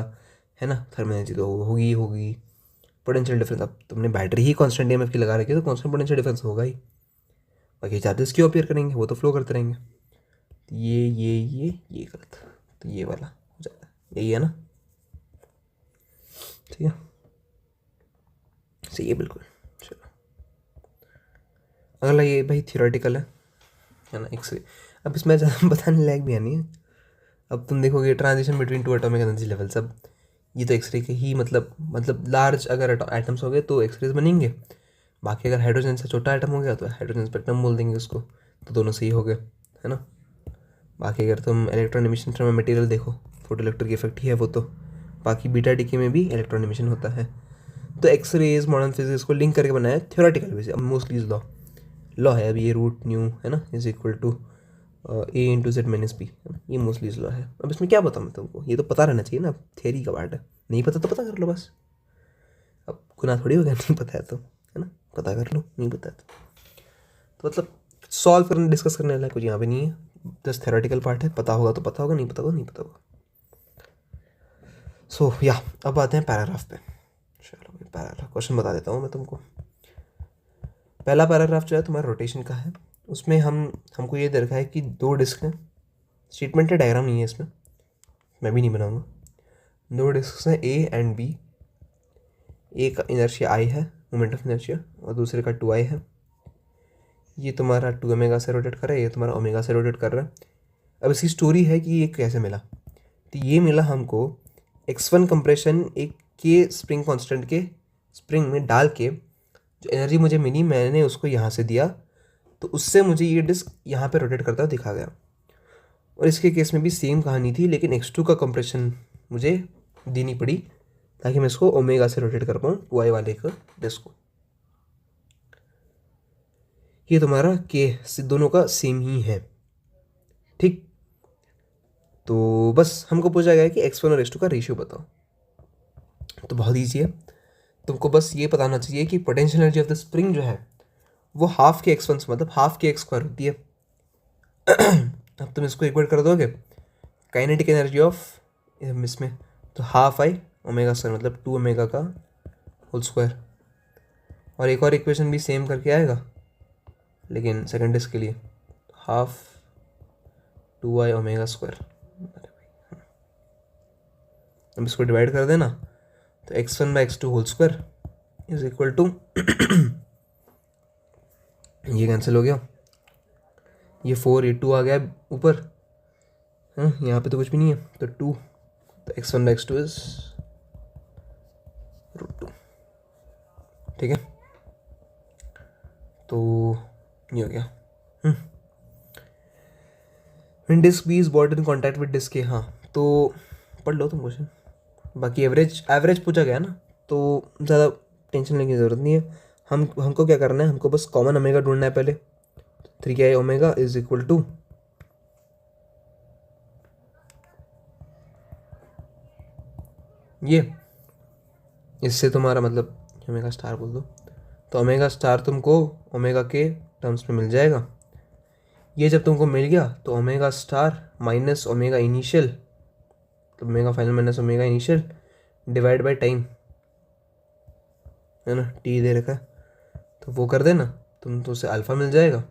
है ना। थर्मल एनर्जी तो होगी ही होगी। पोटेंशियल डिफरेंस, अब तुमने बैटरी ही कांस्टेंट ईएमएफ की लगा रखी है तो कांस्टेंट पोटेंशियल डिफरेंस होगा ही। बाकी चार्जेस क्यों अपीयर करेंगे, वो तो फ्लो करते रहेंगे। तो ये गलत, तो ये वाला हो जाता है, यही है ना, ठीक है, सही है बिल्कुल। चलो अगला ये भाई थियोरेटिकल है ना, एक्सरे। अब इसमें ज़्यादा बताने लायक भी है नहीं है। अब तुम देखोगे transition between two atomic energy levels, अब ये तो एक्सरे के ही मतलब लार्ज अगर एटम्स हो गए तो एक्सरेज बनेंगे, बाकी अगर हाइड्रोजन से छोटा एटम हो गया तो हाइड्रोजन स्पेक्ट्रम बोल देंगे उसको, तो दोनों सही हो गए, है ना। बाकी अगर तुम इलेक्ट्रॉन एमिशन फ्रॉम मटेरियल देखो, फोटो इलेक्ट्रिक इफेक्ट ही है वो तो, बाकी बीटा डिके में भी इलेक्ट्रॉन एमिशन होता है। तो एक्सरेज मॉडर्न फिजिक्स को लिंक करके बनाया थ्योरेटिकल वैसे, अब मोस्टली लॉ है, अब ये रूट न्यू है ना is equal to A into Z minus P, ये मोस्टली लॉ है। अब इसमें क्या बताऊँ मैं तुमको, ये तो पता रहना चाहिए ना, थियरी का पार्ट है, नहीं पता तो पता कर लो बस, अब गुनाह थोड़ी हो गया नहीं पता है तो, है ना, पता कर लो, नहीं पता है तो मतलब सॉल्व करने डिस्कस करने वाला कुछ यहाँ पे नहीं है, जस्ट थेरेटिकल पार्ट है, पता होगा तो पता होगा, नहीं पता होगा नहीं पता होगा। सो या अब आते हैं पैराग्राफ पे। चलो पैराग्राफ क्वेश्चन बता देता हूँ मैं तुमको। पहला पैराग्राफ जो है तुम्हारा रोटेशन का है, उसमें हमको ये दे रखा है कि दो डिस्क हैं, स्टेटमेंट है, डायग्राम नहीं है इसमें, मैं भी नहीं बनाऊंगा। दो डिस्क हैं ए एंड बी, एक इनर्शिया आई है, मोमेंट ऑफ इनर्शिया, और दूसरे का 2i है। ये तुम्हारा 2 ओमेगा से रोटेट कर रहा है, ये तुम्हारा ओमेगा से रोटेट कर रहा है। अब इसकी स्टोरी है कि ये कैसे मिला, तो ये मिला हमको x1 कंप्रेशन एक के स्प्रिंग कांस्टेंट के स्प्रिंग में डाल के, जो एनर्जी मुझे मिली मैंने उसको यहाँ से दिया, तो उससे मुझे ये डिस्क यहाँ पे रोटेट करता दिखा गया। और इसके केस में भी सेम कहानी थी, लेकिन x2 का कंप्रेशन मुझे देनी पड़ी ताकि मैं इसको ओमेगा से रोटेट कर पाऊँ 2i वाले का डिस्क को। ये तुम्हारा के दोनों का सेम ही है, ठीक। तो बस हमको पूछा गया कि x1 और x2 का रेशियो बताओ, तो बहुत ईजी है, तुमको बस ये बताना चाहिए कि potential energy of the spring जो है वो हाफ के x1 से मतलब हाफ के x² होती है। अब तुम इसको इक्वेट कर दोगे काइनेटिक एनर्जी ऑफ इसमें, तो हाफ आई ओमेगा स्क्वायर मतलब 2 ओमेगा का होल स्क्वायर, और एक और इक्वेशन भी सेम करके आएगा लेकिन सेकेंड डिस्क के लिए, हाफ 2i ओमेगा स्क्वायर। अब इसको डिवाइड कर देना तो x1 by x2 whole square is equal to ये कैंसिल हो गया, ये 4 ये 2 आ गया ऊपर, यहाँ पे तो कुछ भी नहीं है, तो 2, तो x1 बाई x2 इज √2, ठीक है। तो ये हो गया। When disk B is brought in contact with disk A, हाँ तो पढ़ लो तुम क्वेश्चन। बाकी एवरेज पूछा गया ना, तो ज़्यादा टेंशन लेने की ज़रूरत नहीं है, हमको क्या करना है, हमको बस कॉमन ओमेगा ढूंढना है पहले। 3i omega is equal to ये, इससे तुम्हारा मतलब ओमेगा स्टार बोल दो, तो ओमेगा स्टार तुमको ओमेगा के टर्म्स में मिल जाएगा। ये जब तुमको मिल गया तो omega star minus omega initial, तो omega final minus omega initial divide by time, है ना, टी दे रखा है, तो वो कर देना तुम, तो उसे अल्फ़ा मिल जाएगा।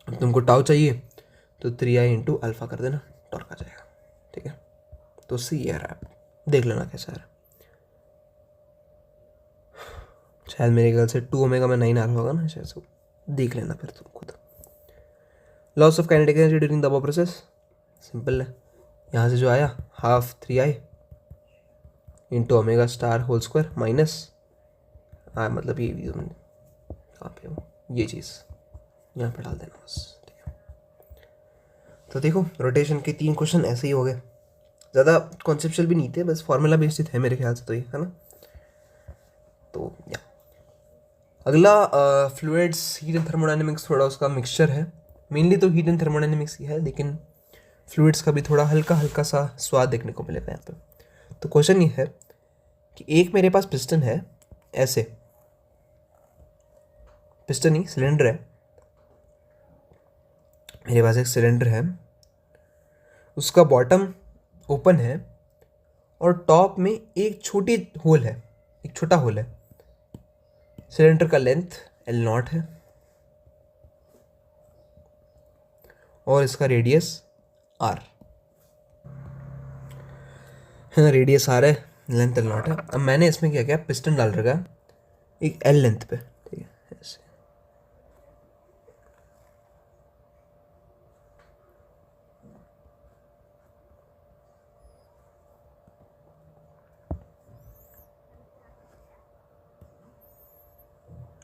तुमको टाउ चाहिए तो 3i इंटू अल्फ़ा कर देना, टॉर्क आ जाएगा। ठीक है, तो उससे ये आ रहा है, देख लेना कैसा है। शायद मेरे ख्याल से 2 ओमेगा में 9 आ रहा होगा ना, शायद से, देख लेना फिर तुम खुद। Loss of kinetic energy during the above process, simple है, यहाँ से जो आया half 3i into omega star whole square minus मतलब ये कहाँ पे हो, ये चीज़ यहाँ पे डाल देना बस। ठीक है, तो देखो रोटेशन के 3 क्वेश्चन ऐसे ही हो गए, ज़्यादा कॉन्सेप्चुअल भी नहीं थे, बस फॉर्मूला बेस्ड थे मेरे ख्याल से, तो ये है ना। तो या अगला फ्लूइड्स हीट एंड थर्मोडाइनमिक्स, थोड़ा उसका मिक्सचर है, मेनली तो हीट एंड थर्मोडाइनमिक्स ही है, लेकिन फ्लूइड्स का भी थोड़ा हल्का हल्का सा स्वाद देखने को मिलेगा यहाँ पे। तो क्वेश्चन ये है कि एक मेरे पास पिस्टन है, ऐसे पिस्टन ही सिलेंडर है, मेरे पास एक सिलेंडर है, उसका बॉटम ओपन है और टॉप में एक छोटी होल है, एक छोटा होल है, सिलेंडर का लेंथ L0 है और इसका रेडियस R है ना, रेडियस R है, लेंथ L0 है। अब मैंने इसमें क्या किया, पिस्टन डाल रखा है एक L लेंथ पे, ठीक है, ऐसे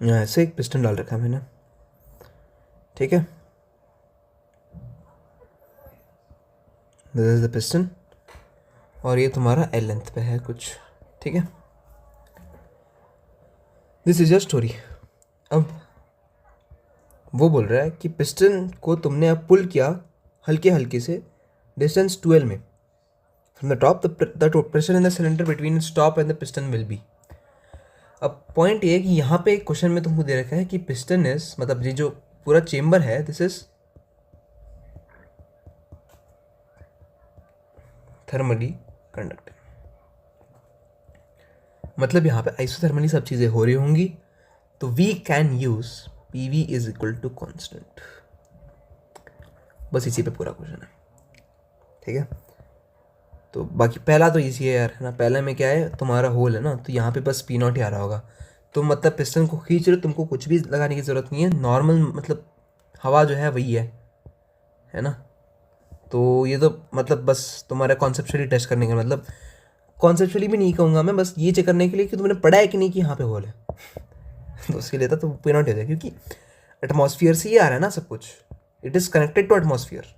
ऐसे एक पिस्टन डाल रखा है मैंने, ठीक है, दिस इज द पिस्टन और ये तुम्हारा L लेंथ पे है कुछ, ठीक है, दिस इज योर स्टोरी। अब वो बोल रहा है कि पिस्टन को तुमने अब पुल किया हल्के हल्के से डिस्टेंस 12 में, from the top the pressure in the cylinder between its top and the piston will be. अब पॉइंट ये है कि यहाँ पे एक क्वेश्चन में तुमको दे रखा है कि पिस्टन इज, मतलब ये जो पूरा चेम्बर है, दिस इज थर्मली कंडक्टिंग, मतलब यहाँ पे आइसोथर्मली सब चीज़ें हो रही होंगी, तो we can use P V is equal to constant. बस इसी पे पूरा क्वेश्चन है, ठीक है। तो बाकी पहला तो इजी है यार, है ना, पहले में क्या है, तुम्हारा होल है ना, तो यहाँ पे बस पी नॉट ही आ रहा होगा, तो मतलब पिस्टन को खींच रहे हो, तुमको कुछ भी लगाने की ज़रूरत नहीं है, नॉर्मल मतलब हवा जो है वही है ना। तो ये तो मतलब बस तुम्हारा कॉन्सेप्चुअली टेस्ट करने का, मतलब कॉन्सेप्चुअली भी नहीं कहूँगा मैं, बस ये चेक करने के लिए कि तुमने पढ़ा है कि नहीं कि यहाँ पे होल है। तो उसके लिए तो पी नॉट हो जाए, क्योंकि एटमॉस्फेयर से ही आ रहा है ना सब कुछ, it is connected to atmosphere,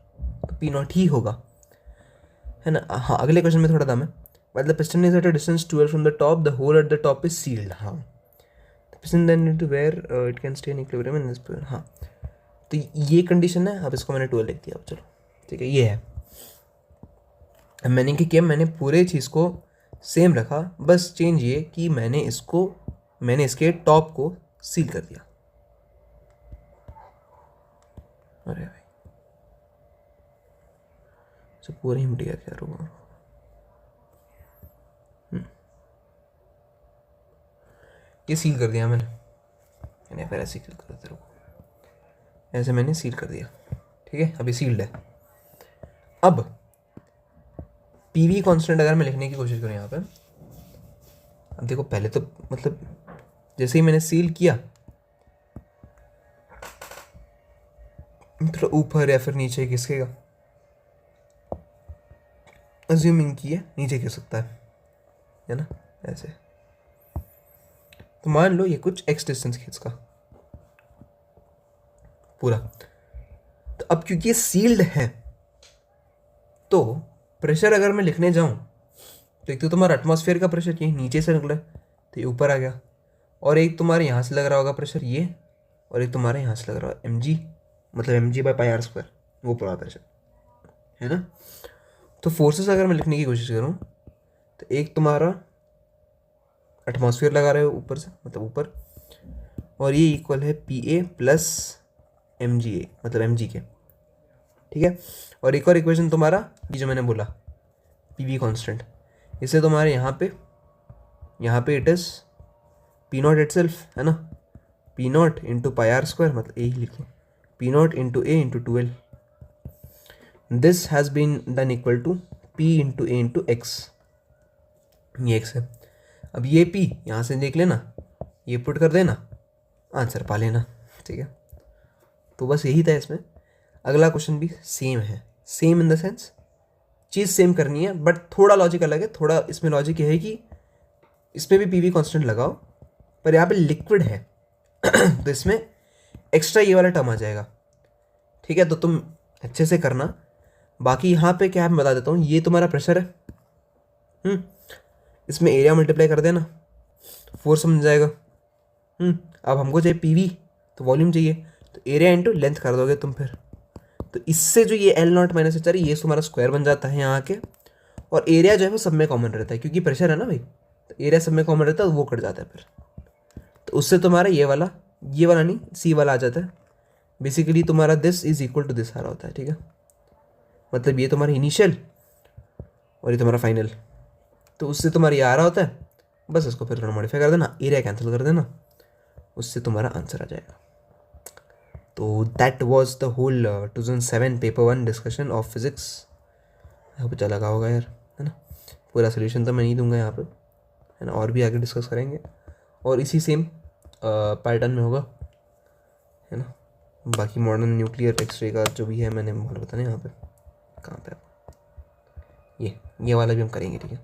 तो पी नॉट ही होगा, है ना। हाँ, अगले क्वेश्चन में थोड़ा दाम है, मतलब piston is at a distance 12 from the top, the hole at the top is sealed. हाँ, piston then need to where it can stay in equilibrium in this, हाँ, तो ये कंडीशन है। अब इसको मैंने 12 लिख दिया, अब चलो ठीक है, ये है। अब मैंने क्या किया, मैंने पूरे चीज़ को सेम रखा, बस चेंज ये कि मैंने इसके टॉप को सील कर दिया। अरे भाई तो पूरा ही मिट गया क्या, रुको, ये सील कर दिया मैंने फिर ऐसे सील कर देते, रुको, ऐसे मैंने सील कर दिया, ठीक है, अभी सील्ड है। अब पी वी कॉन्स्टेंट अगर मैं लिखने की कोशिश करूँ यहाँ पे, अब देखो पहले तो मतलब जैसे ही मैंने सील किया, थोड़ा ऊपर या फिर नीचे खिसकेगा, अज्यूमिंग की है नीचे खिस सकता है ना, ऐसे। तो मान लो ये कुछ एक्स डिस्टेंस खींचगा पूरा, तो अब क्योंकि ये सील्ड है, तो प्रेशर अगर मैं लिखने जाऊं, तो एक तो तुम्हारा एटमॉस्फेयर का प्रेशर यही नीचे से निकला है, तो ये ऊपर आ गया, और एक तुम्हारे यहाँ से लग रहा होगा प्रेशर ये, और एक तुम्हारे यहाँ से लग रहा होगा mg, मतलब mg/πr², वो पूरा प्रेशर है ना। तो फोर्सेस अगर मैं लिखने की कोशिश करूँ तो एक तुम्हारा एटमॉस्फेयर लगा रहे हो ऊपर से, मतलब ऊपर, और ये इक्वल है PA प्लस mga, मतलब mg के, ठीक है। और एक और इक्वेशन तुम्हारा ये जो मैंने बोला PV कांस्टेंट, इससे तुम्हारे यहाँ पे इट इज़ P0 इटसेल्फ, है ना, P0 इंटू πr², मतलब A ही लिखो, P0 into A into 2L, this has been done equal to P into A into x, ये x है। अब ये P यहाँ से देख लेना, ये पुट कर देना, आंसर पा लेना, ठीक है। तो बस यही था इसमें। अगला क्वेश्चन भी सेम है, same in the sense cheese same करनी है, बट थोड़ा लॉजिक अलग है। थोड़ा इसमें लॉजिक ये है कि इसमें भी PV कांस्टेंट लगाओ, पर यहाँ पे लिक्विड है तो इसमें एक्स्ट्रा ये वाला टर्म आ जाएगा, ठीक है। तो तुम अच्छे से करना। बाकी यहाँ पे क्या है मैं बता देता हूँ, ये तुम्हारा प्रेशर है, इसमें एरिया मल्टीप्लाई कर देना, फोर्स बन जाएगा। अब हमको चाहिए PV, तो वॉल्यूम चाहिए, तो एरिया इंटू लेंथ कर दोगे तुम फिर। तो इससे जो ये L0 माइनस H ये तुम्हारा स्क्वायर बन जाता है यहाँ के, और एरिया जो है वो सब में कॉमन रहता है, क्योंकि प्रेशर है ना भाई, तो एरिया सब में कॉमन रहता है, वो कट जाता है फिर। तो उससे तुम्हारा ये वाला नहीं, C वाला आ जाता है। बेसिकली तुम्हारा this is equal to this आ रहा होता है, ठीक है। मतलब ये तुम्हारा इनिशियल और ये तुम्हारा फाइनल, तो उससे तुम्हारा ये आ रहा होता है, बस इसको फिर थोड़ा मॉडिफाई कर देना, एरिया कैंसिल कर देना, उससे तुम्हारा आंसर आ जाएगा। तो that was the whole 2007 paper 1 discussion of physics. यहाँ पे चला लगा होगा यार, है ना। पूरा सोल्यूशन तो मैं नहीं दूंगा यहाँ पे, है ना, और भी आगे डिस्कस करेंगे, और इसी सेम पैटर्न में होगा, है ना। बाकी मॉडर्न न्यूक्लियर एक्सरे का जो भी है मैंने बोला बताना यहाँ पे, कहाँ पे ये वाला भी हम करेंगे, ठीक है।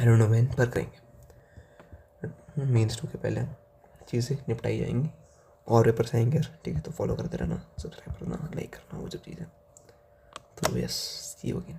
आई डोंट नो व्हेन, पर करेंगे। मेंस 2 के पहले चीज़ें निपटाई जाएंगी, और पेपर्स आएंगे, ठीक है। तो फॉलो करते रहना, सब्सक्राइब करना, लाइक करना, वो सब चीज़ें। तो यस, सी यू अगेन।